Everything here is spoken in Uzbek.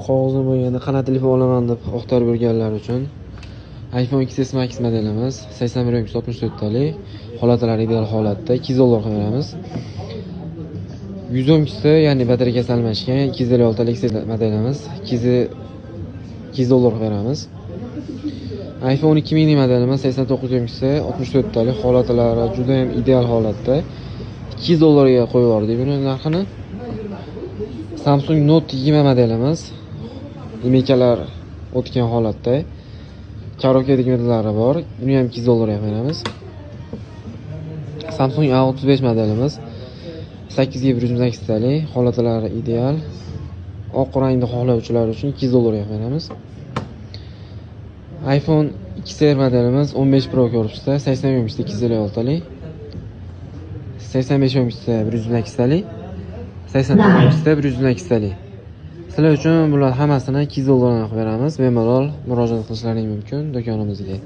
Qog'ozni bo'lganda qanaqa telefon olaman deb axtarib yurganlar uchun iPhone XS Max modelimiz 8164 talik, holatlari ideal holatda $200 beramiz. 100 o'mkisi, ya'ni batareykasi almashgan 256 talik modelimiz $200 beramiz. iPhone 12 mini modelimiz 89 o'mkisi 64 talik, holatlari juda ham ideal holatda $200 ga qo'yib yubordik buni narxini. Samsung Note 20 modelimiz imekalar o'tgan holatda, karoka degmedalari bor, buni ham $200 ga beramiz. Samsung A35 modelimiz 8 GB 128 talik, holatlari ideal, oq rangda xohlovchilar uchun $200 ga beramiz. iPhone XR modelimiz 15 Pro korpusda 80 o'mkisda 256 talik, 85 o'mkisda 112 talik, 80 o'mkisda 112 talik. Sizlar uchun bular hammasini $200 ga beramiz. Bemalol murojaat qilishlaring mumkin do'konimizga.